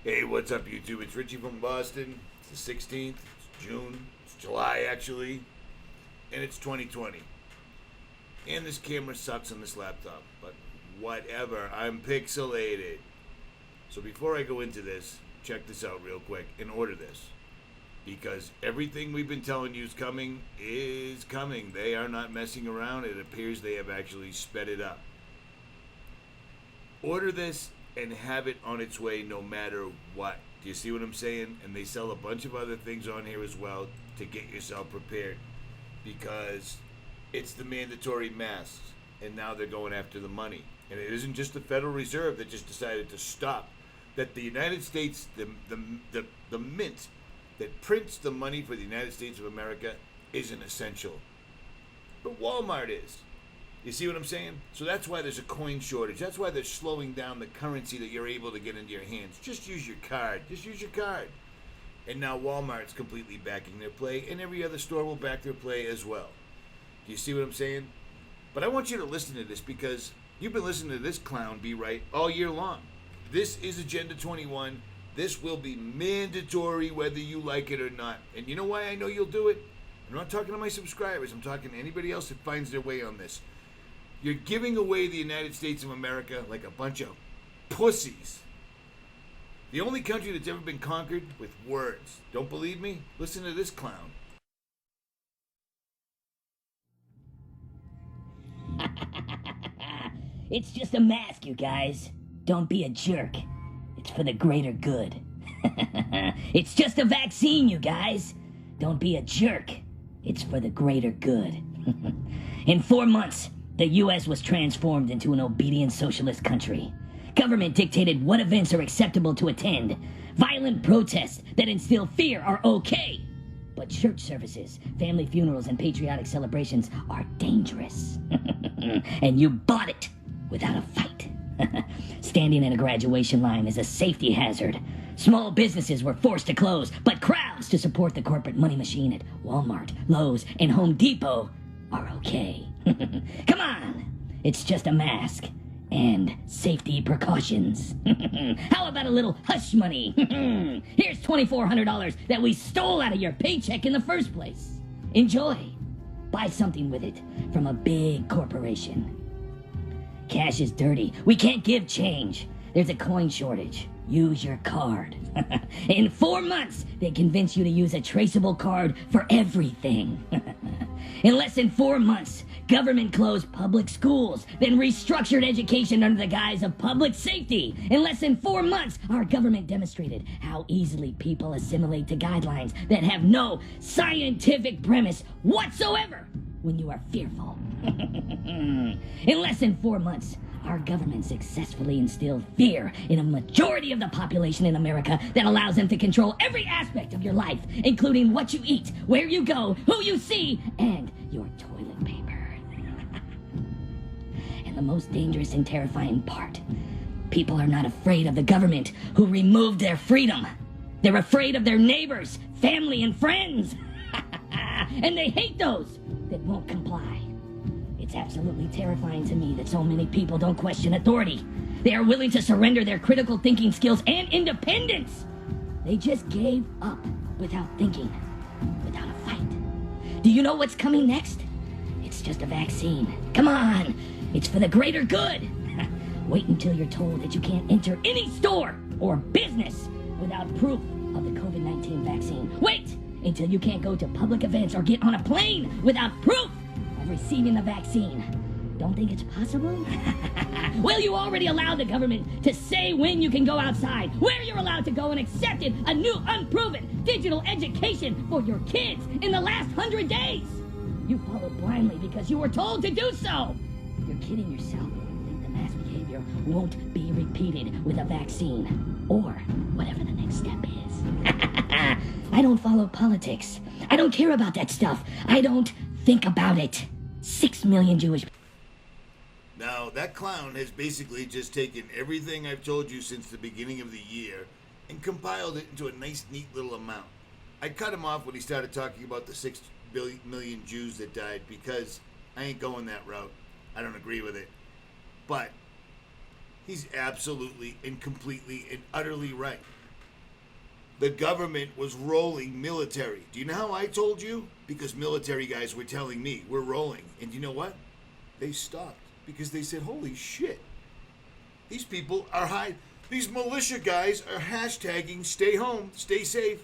Hey, what's up, YouTube? It's Richie from Boston. It's the 16th. It's June. It's July, actually. And it's 2020. And this camera sucks on this laptop. But whatever. I'm pixelated. So before I go into this, check this out real quick and order this. Because everything we've been telling you is coming is coming. They are not messing around. It appears they have actually sped it up. Order this and have it on its way no matter what. Do you see what I'm saying? And they sell a bunch of other things on here as well to get yourself prepared, because it's the mandatory masks, and now they're going after the money. And it isn't just the Federal Reserve that just decided to stop. That the United States, the mint that prints the money for the United States of America isn't essential. But Walmart is. You see what I'm saying? So that's why there's a coin shortage. That's why they're slowing down the currency that you're able to get into your hands. Just use your card. Just use your card. And now Walmart's completely backing their play, and every other store will back their play as well. Do you see what I'm saying? But I want you to listen to this, because you've been listening to this clown be right all year long. This is Agenda 21. This will be mandatory whether you like it or not. And you know why I know you'll do it? I'm not talking to my subscribers. I'm talking to anybody else that finds their way on this. You're giving away the United States of America like a bunch of pussies. The only country that's ever been conquered with words. Don't believe me? Listen to this clown. It's just a mask, you guys. Don't be a jerk. It's for the greater good. It's just a vaccine, you guys. Don't be a jerk. It's for the greater good. In 4 months, the U.S. was transformed into an obedient socialist country. Government dictated what events are acceptable to attend. Violent protests that instill fear are okay. But church services, family funerals, and patriotic celebrations are dangerous. And you bought it without a fight. Standing in a graduation line is a safety hazard. Small businesses were forced to close, but crowds to support the corporate money machine at Walmart, Lowe's, and Home Depot are okay. Come on! It's just a mask. And safety precautions. How about a little hush money? Here's $2,400 that we stole out of your paycheck in the first place. Enjoy. Buy something with it from a big corporation. Cash is dirty. We can't give change. There's a coin shortage. Use your card. In 4 months, they convince you to use a traceable card for everything. In less than 4 months, government closed public schools, then restructured education under the guise of public safety. In less than 4 months, our government demonstrated how easily people assimilate to guidelines that have no scientific premise whatsoever when you are fearful. In less than 4 months, our government successfully instilled fear in a majority of the population in America that allows them to control every aspect of your life, including what you eat, where you go, who you see, and your toilet paper. And the most dangerous and terrifying part, people are not afraid of the government who removed their freedom. They're afraid of their neighbors, family, and friends. And they hate those that won't comply. It's absolutely terrifying to me that so many people don't question authority. They are willing to surrender their critical thinking skills and independence. They just gave up without thinking, without a fight. Do you know what's coming next? It's just a vaccine. Come on, it's for the greater good. Wait until you're told that you can't enter any store or business without proof of the COVID-19 vaccine. Wait until you can't go to public events or get on a plane without proof of receiving the vaccine. Don't think it's possible? Well, you already allowed the government to say when you can go outside, where you're allowed to go, and accepted a new unproven digital education for your kids in the last 100 days. You followed blindly because you were told to do so. You're kidding yourself. Think the mass behavior won't be repeated with a vaccine or whatever the next step is. I don't follow politics. I don't care about that stuff. I don't think about it. 6 million Jewish people. Now, that clown has basically just taken everything I've told you since the beginning of the year and compiled it into a nice, neat little amount. I cut him off when he started talking about the 6 million Jews that died, because I ain't going that route. I don't agree with it. But he's absolutely and completely and utterly right. the government was rolling military. Do you know how I told you? Because military guys were telling me, we're rolling. And you know what? They stopped because they said, holy shit. These people are these militia guys are hashtagging stay home, stay safe.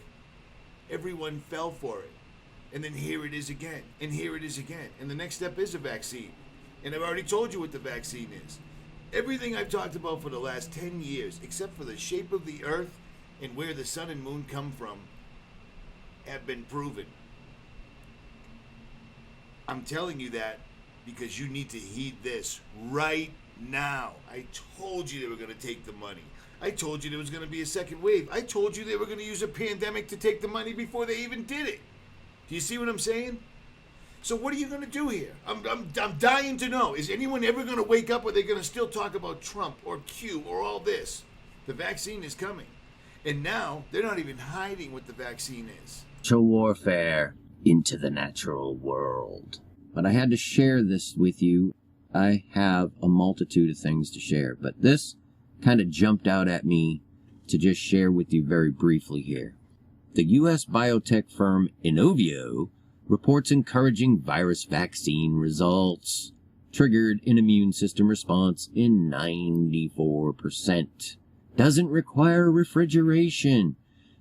Everyone fell for it. And then here it is again. And here it is again. And the next step is a vaccine. And I've already told you what the vaccine is. Everything I've talked about for the last 10 years, except for the shape of the earth and where the sun and moon come from, have been proven. I'm telling you that because you need to heed this right now. I told you they were going to take the money. I told you there was going to be a second wave. I told you they were going to use a pandemic to take the money before they even did it. Do you see what I'm saying? So what are you going to do here? I'm dying to know. Is anyone ever going to wake up, or are they going to still talk about Trump or Q or all this? The vaccine is coming. And now they're not even hiding what the vaccine is. To warfare into the natural world. But I had to share this with you. I have a multitude of things to share, but this kind of jumped out at me to just share with you very briefly here. The U.S. biotech firm Inovio reports encouraging virus vaccine results. Triggered an immune system response in 94%. Doesn't require refrigeration.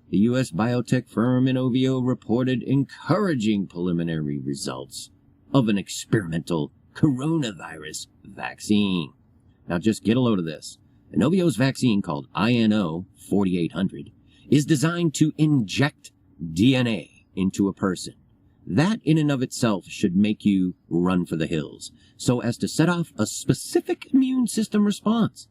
The U.S. biotech firm Inovio reported encouraging preliminary results of an experimental coronavirus vaccine. Now just get a load of this. Inovio's vaccine, called INO 4800, is designed to inject DNA into a person. That in and of itself should make you run for the hills, so as to set off a specific immune system response.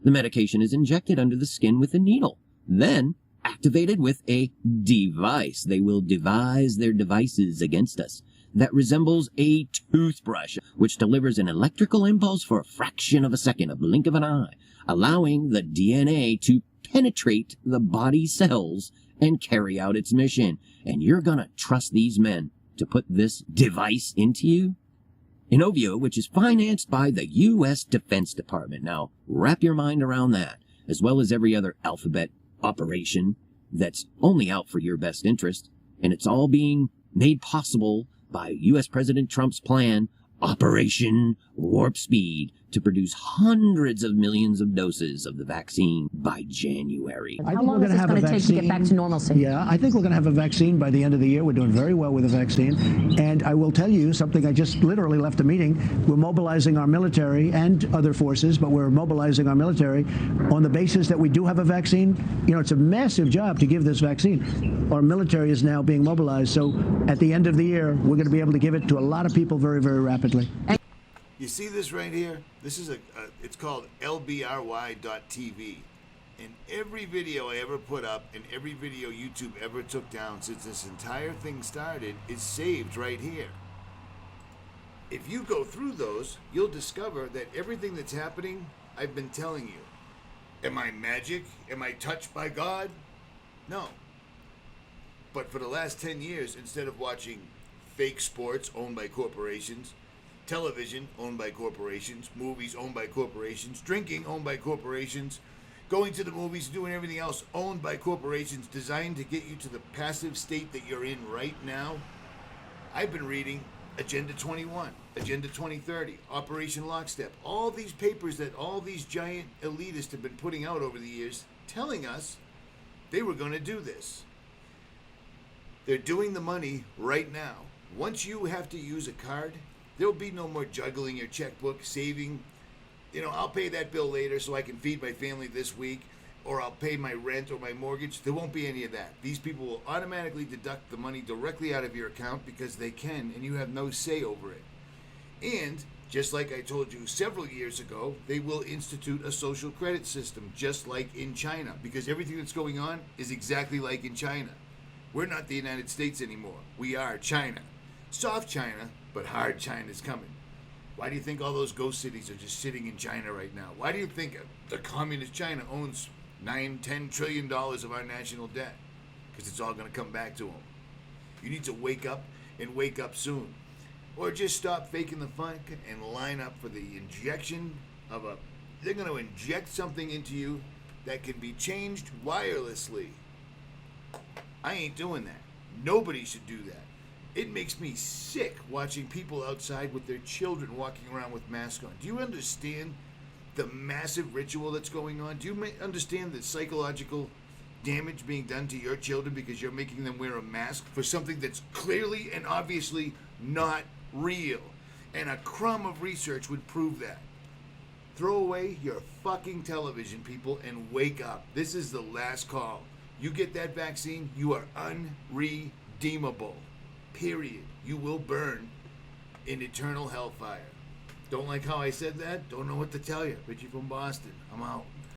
The medication is injected under the skin with a needle, then activated with a device. They will devise their devices against us that resembles a toothbrush, which delivers an electrical impulse for a fraction of a second, a blink of an eye, allowing the DNA to penetrate the body cells and carry out its mission. And you're gonna trust these men to put this device into you? Inovio, which is financed by the U.S. Defense Department. Now, wrap your mind around that, as well as every other alphabet operation that's only out for your best interest. And it's all being made possible by U.S. President Trump's plan, Operation Warp Speed, to produce hundreds of millions of doses of the vaccine by January. How long is this going to take to get back to normalcy? Yeah, I think we're going to have a vaccine by the end of the year. We're doing very well with the vaccine. And I will tell you something. I just literally left a meeting. We're mobilizing our military and other forces, but we're mobilizing our military on the basis that we do have a vaccine. You know, it's a massive job to give this vaccine. Our military is now being mobilized. So at the end of the year, we're going to be able to give it to a lot of people very, very rapidly. You see this right here? This is it's called LBRY.TV. And every video I ever put up and every video YouTube ever took down since this entire thing started is saved right here. If you go through those, you'll discover that everything that's happening, I've been telling you. Am I magic? Am I touched by God? No. But for the last 10 years, instead of watching fake sports owned by corporations, television owned by corporations, movies owned by corporations, drinking owned by corporations, going to the movies, doing everything else owned by corporations designed to get you to the passive state that you're in right now, I've been reading Agenda 21, Agenda 2030, Operation Lockstep, all these papers that all these giant elitists have been putting out over the years telling us they were going to do this. They're doing the money right now. Once you have to use a card, there'll be no more juggling your checkbook, saving, I'll pay that bill later so I can feed my family this week, or I'll pay my rent or my mortgage. There won't be any of that. These people will automatically deduct the money directly out of your account because they can, and you have no say over it. And, just like I told you several years ago, they will institute a social credit system, just like in China, because everything that's going on is exactly like in China. We're not the United States anymore. We are China. Soft China, but hard China's coming. Why do you think all those ghost cities are just sitting in China right now? Why do you think the communist China owns $9-10 trillion of our national debt? Because it's all going to come back to them. You need to wake up and wake up soon. Or just stop faking the funk and line up for the injection of they're going to inject something into you that can be changed wirelessly. I ain't doing that. Nobody should do that. It makes me sick watching people outside with their children walking around with masks on. Do you understand the massive ritual that's going on? Do you understand the psychological damage being done to your children because you're making them wear a mask for something that's clearly and obviously not real? And a crumb of research would prove that. Throw away your fucking television, people, and wake up. This is the last call. You get that vaccine, you are unredeemable. Period. You will burn in eternal hellfire. Don't like how I said that? Don't know what to tell you. Richie from Boston. I'm out.